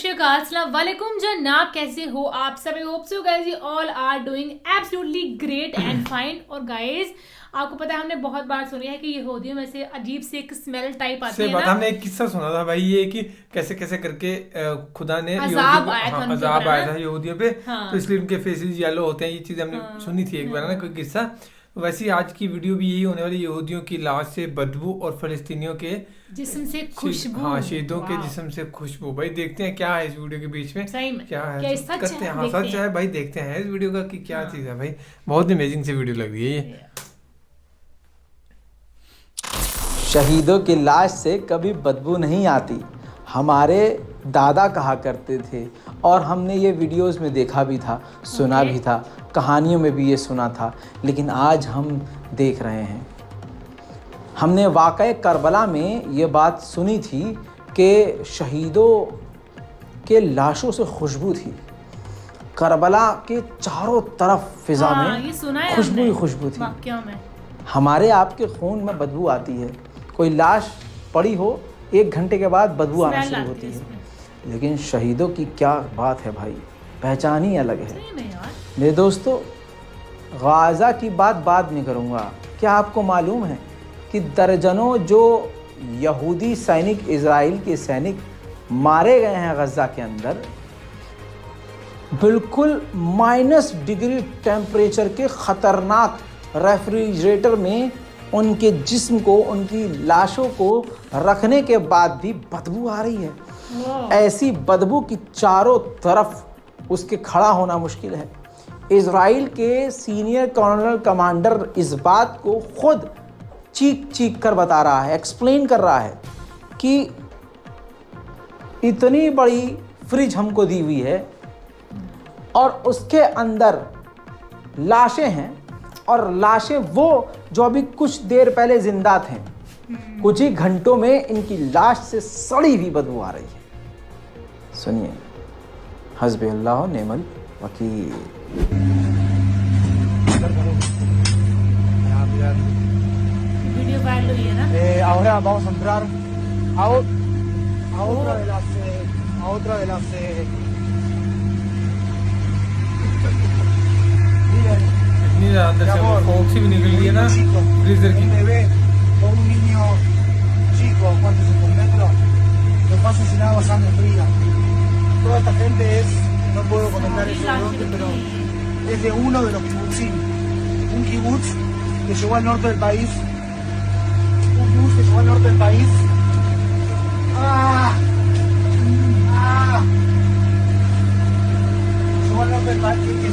श्री अकाल, अस्सलाम वालेकुम जनाब, कैसे हो आप सब? Hope so guys you all are doing absolutely great and fine. और गाइस आपको पता है हमने बहुत बार सुना है कि यहूदियों में से अजीब से एक स्मेल टाइप आती है ना। हमने एक किस्सा सुना था भाई, ये कि कैसे कैसे करके खुदा ने अजाब आया था उनके अजाब ऊपर आया ना। था यहूदियों पे। हाँ। तो इसलिए उनके फेसेस येलो होते हैं। ये चीज हमने सुनी थी एक बार ना, कोई किस्सा। वैसे ही आज की वीडियो भी यही होने वाली, यहूदियों की लाश से बदबू और फलस्तीनियों के जिस्म से खुशबू। हाँ, शहीदों के वाह। जिस्म से खुशबू। भाई देखते हैं क्या है इस वीडियो के बीच में, सही में क्या है, क्या सच करते है? हैं। हाँ देखते सच हैं। है भाई, देखते हैं इस वीडियो का कि क्या हाँ। चीज है भाई। बहुत अमेजिंग सी वीडियो लग रही है ये। शहीदों की लाश से कभी बदबू नहीं आती, हमारे दादा कहा करते थे। और हमने ये वीडियोस में देखा भी था, सुना भी था, कहानियों में भी ये सुना था। लेकिन आज हम देख रहे हैं। हमने वाक़ए करबला में ये बात सुनी थी कि शहीदों के लाशों से खुशबू थी। करबला के चारों तरफ फिज़ा ये सुना में है खुशबू ही हमने खुशबू थी। वाक़या में हमारे आपके खून में बदबू आती है। कोई लाश पड़ी हो, 1 घंटे के बाद बदबू आना स्मेल शुरू आती होती है है। इसमें। लेकिन शहीदों की क्या बात है भाई, पहचान ही अलग है। सही में यार। मेरे दोस्तों, गाज़ा की बात बाद में करूँगा। क्या आपको मालूम है कि दर्जनों जो यहूदी सैनिक, इज़राइल के सैनिक मारे गए हैं गज़ा के अंदर, बिल्कुल -डिग्री टेम्परेचर के ख़तरनाक रेफ्रिजरेटर में उनके जिस्म को, उनकी लाशों को रखने के बाद भी बदबू आ रही है। ऐसी बदबू की चारों तरफ उसके खड़ा होना मुश्किल है। इज़राइल के सीनियर कर्नल कमांडर इस बात को खुद चीख चीख कर बता रहा है, एक्सप्लेन कर रहा है कि इतनी बड़ी फ्रिज हमको दी हुई है और उसके अंदर लाशें हैं, और लाशें वो जो अभी कुछ देर पहले जिंदा थे, कुछ ही घंटों में इनकी लाश से सड़ी हुई बदबू आ रही है। सुनिए, हस्बी अल्लाह नेमल वकील। वीडियो वायरल हुई है ना। Ahora vamos a entrar a otra de las miren, इतनी ज्यादा अंदर mi से amor, फोक सी भी निकल रही है ना un chico, फ्रीजर की। un bebé o un niño chico, ¿cuántos es un metro? Lo pasa sin agua, sangre fría. Toda esta gente no puedo comentar eso de dónde, pero es de uno de los kibutzim, un kibutz que llegó al norte del país, que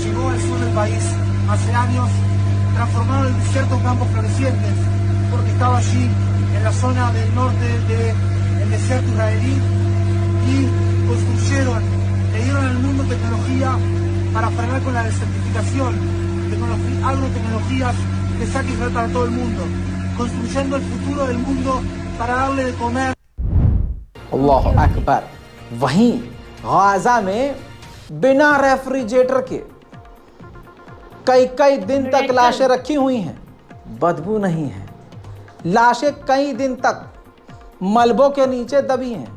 llegó al sur del país hace años, transformaron el desierto en campos florecientes, porque estaba allí en la zona del norte del desierto israelí, y construyeron, le dieron al mundo tecnología para frenar con la desertificación, agrotecnologías que saque Israel para todo el mundo, construyendo el futuro del mundo para darle de comer. अल्लाह अकबर। वहीं Gaza में बिना refrigerator के कई कई दिन तक लाशें रखी हुई हैं, बदबू नहीं है। लाशें कई दिन तक मलबों के नीचे दबी हैं,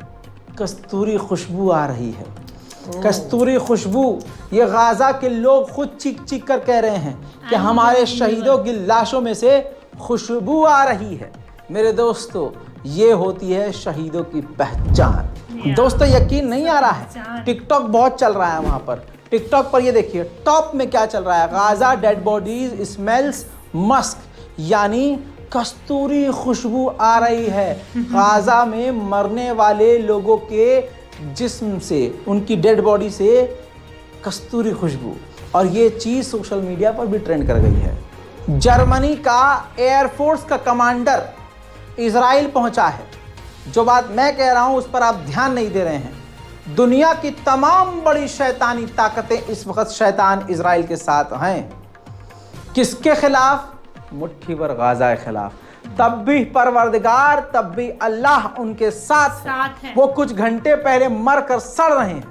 कस्तूरी खुशबू आ रही है। कस्तूरी खुशबू, ये गाज़ा के लोग खुद चीख चीख कर कह रहे हैं कि हमारे शहीदों की लाशों में से खुशबू आ रही है। मेरे दोस्तों, ये होती है शहीदों की पहचान। दोस्तों, यकीन नहीं आ रहा है, टिकटॉक बहुत चल रहा है वहाँ पर। टिकटॉक पर ये देखिए टॉप में क्या चल रहा है, Gaza dead bodies smells Musk, यानी कस्तूरी खुशबू आ रही है। गाज़ा में मरने वाले लोगों के जिस्म से, उनकी डेड बॉडी से कस्तूरी खुशबू। और ये चीज़ सोशल मीडिया पर भी ट्रेंड कर गई है। जर्मनी का एयरफोर्स का कमांडर इज़राइल पहुंचा है। जो बात मैं कह रहा हूं उस पर आप ध्यान नहीं दे रहे हैं। दुनिया की तमाम बड़ी शैतानी ताकतें इस वक्त शैतान इज़राइल के साथ हैं। किसके खिलाफ? मुट्ठी भर गाज़ा के खिलाफ। तब भी परवरदिगार, तब भी अल्लाह उनके साथ है। वो कुछ घंटे पहले मर कर सड़ रहे हैं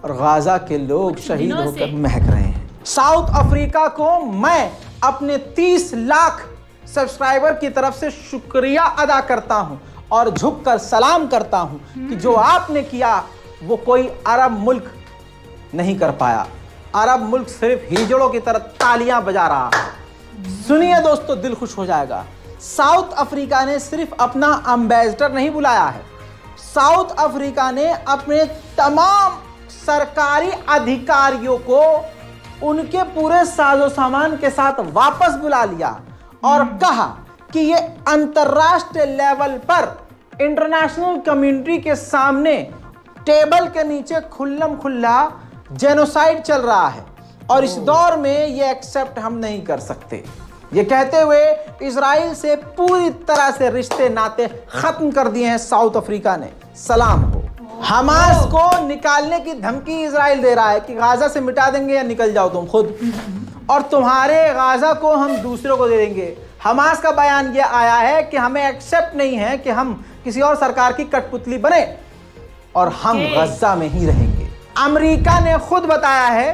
और गाज़ा के लोग शहीद होकर महक रहे हैं। साउथ अफ्रीका को मैं अपने 30 लाख सब्सक्राइबर की तरफ से शुक्रिया अदा करता हूं और झुककर सलाम करता हूं कि जो आपने किया वो कोई अरब मुल्क नहीं कर पाया। अरब मुल्क सिर्फ हिजड़ों की तरह तालियां बजा रहा है। सुनिए दोस्तों, दिल खुश हो जाएगा। साउथ अफ्रीका ने सिर्फ अपना एम्बेसडर नहीं बुलाया है, साउथ अफ्रीका ने अपने तमाम सरकारी अधिकारियों को उनके पूरे साजो सामान के साथ वापस बुला लिया और कहा कि ये अंतर्राष्ट्रीय लेवल पर इंटरनेशनल कम्युनिटी के सामने टेबल के नीचे खुल्लम खुल्ला जेनोसाइड चल रहा है और इस दौर में ये एक्सेप्ट हम नहीं कर सकते। ये कहते हुए इजराइल से पूरी तरह से रिश्ते नाते खत्म कर दिए हैं साउथ अफ्रीका ने। सलाम हो। हमास को निकालने की धमकी इजराइल दे रहा है कि गाजा से मिटा देंगे या निकल जाओ तुम खुद, और तुम्हारे गाजा को हम दूसरों को दे देंगे। हमास का बयान यह आया है कि हमें एक्सेप्ट नहीं है कि हम किसी और सरकार की कठपुतली बने और हम गजा में ही रहेंगे। अमेरिका ने खुद बताया है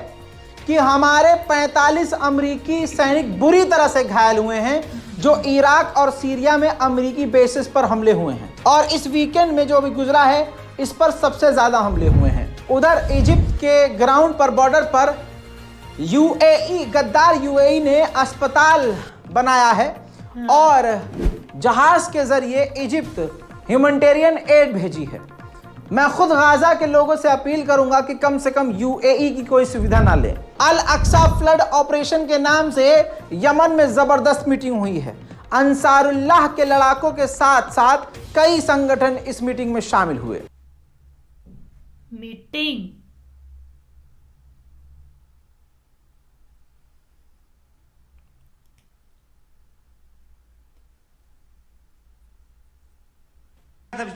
कि हमारे 45 अमेरिकी सैनिक बुरी तरह से घायल हुए हैं जो इराक और सीरिया में अमेरिकी बेसिस पर हमले हुए हैं, और इस वीकेंड में जो भी गुजरा है इस पर सबसे ज्यादा हमले हुए हैं। उधर इजिप्ट के ग्राउंड पर, बॉर्डर पर यूएई, गद्दार यूएई ने अस्पताल बनाया है और जहाज के जरिए इजिप्ट ह्यूमैनिटेरियन एड भेजी है। मैं खुद गाजा के लोगों से अपील करूंगा कि कम से कम यूएई की कोई सुविधा ना लें। अल अक्सा फ्लड ऑपरेशन के नाम से यमन में जबरदस्त मीटिंग हुई है। अंसारुल्लाह के लड़ाकों के साथ साथ कई संगठन इस मीटिंग में शामिल हुए। मीटिंग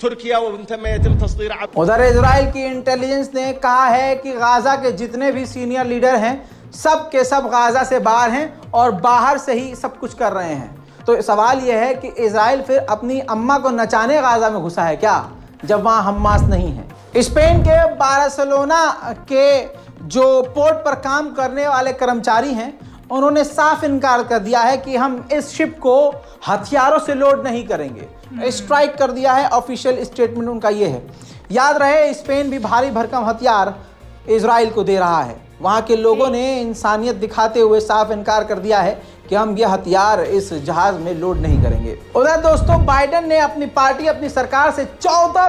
तुर्किया यतम तस्दीर। उधर इजराइल की इंटेलिजेंस ने कहा है कि गाजा के जितने भी सीनियर लीडर हैं सब के सब गाजा से बाहर हैं और बाहर से ही सब कुछ कर रहे हैं। तो सवाल यह है कि इजराइल फिर अपनी अम्मा को नचाने गाजा में घुसा है क्या, जब वहाँ हमास नहीं है। स्पेन के बार्सिलोना के जो पोर्ट पर काम करने वाले कर्मचारी हैं उन्होंने साफ इनकार कर दिया है कि हम इस शिप को हथियारों से लोड नहीं करेंगे। स्ट्राइक कर दिया है, ऑफिशियल स्टेटमेंट उनका ये है। याद रहे स्पेन भी भारी भरकम हथियार इजराइल को दे रहा है। वहाँ के लोगों ने इंसानियत दिखाते हुए साफ इनकार कर दिया है कि हम ये हथियार इस जहाज में लोड नहीं करेंगे। उधर दोस्तों बाइडेन ने अपनी पार्टी, अपनी सरकार से $14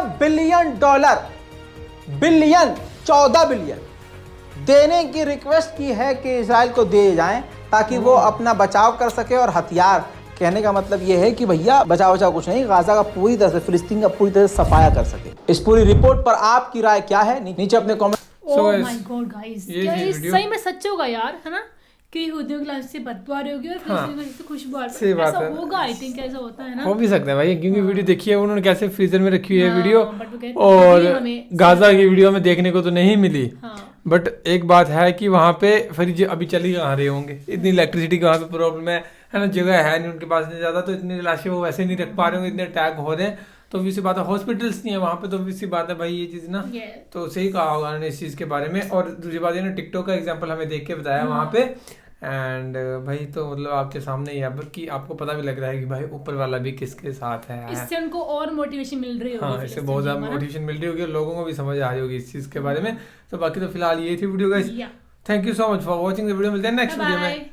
बिलियन देने की रिक्वेस्ट की है कि इजराइल को दे जाएं ताकि वो अपना बचाव कर सके। और हथियार कहने का मतलब ये है कि भैया बचाव कुछ नहीं, गाजा का पूरी तरह से, फिलिस्तीन का पूरी तरह से सफाया कर सके। इस पूरी रिपोर्ट पर आपकी राय क्या है, नीचे अपने comment. Oh my God guys, क्या ये सही में सच होगा यार, है ना, कि यहूदियों की लाश से बदबू आ रही होगी और फिलिस्तीन से खुशबू आ रही है। ऐसा होगा, आई थिंक ऐसा होता है ना, हो भी सकता है भाई, क्योंकि वीडियो देखी है उन्होंने कैसे फ्रीजर में रखी हुई है वीडियो, और गाजा की वीडियो में देखने को तो नहीं मिली। बट एक बात है कि वहाँ पे फिर अभी चली कहाँ रहे होंगे, इतनी इलेक्ट्रिसिटी का वहाँ पे प्रॉब्लम है ना, जगह है नहीं उनके पास इतनी ज़्यादा, तो इतनी लाशें वो वैसे नहीं रख पा रहे होंगे, इतने अटैक हो रहे हैं, तो obvious सी बात है हॉस्पिटल्स नहीं है वहाँ पे, तो obvious सी बात है भाई ये चीज़ ना, तो सही कहा होगा उन्होंने इस चीज़ के बारे में। और दूसरी बात ये ना, टिकटॉक का एग्जांपल हमें देख के बताया वहाँ पे, एंड भाई तो मतलब आपके सामने ही अब कि आपको पता भी लग रहा है कि भाई ऊपर वाला भी किसके साथ है। इससे उनको और मोटिवेशन मिल रही होगी। हाँ, इससे बहुत ज़्यादा मोटिवेशन मिल रही होगी, लोगों को भी समझ आ रही होगी इस चीज़ के बारे में। तो बाकी तो फिलहाल ये थी video guys, thank you so much for watching the video, मिलते हैं नेक्स्ट वीडियो में।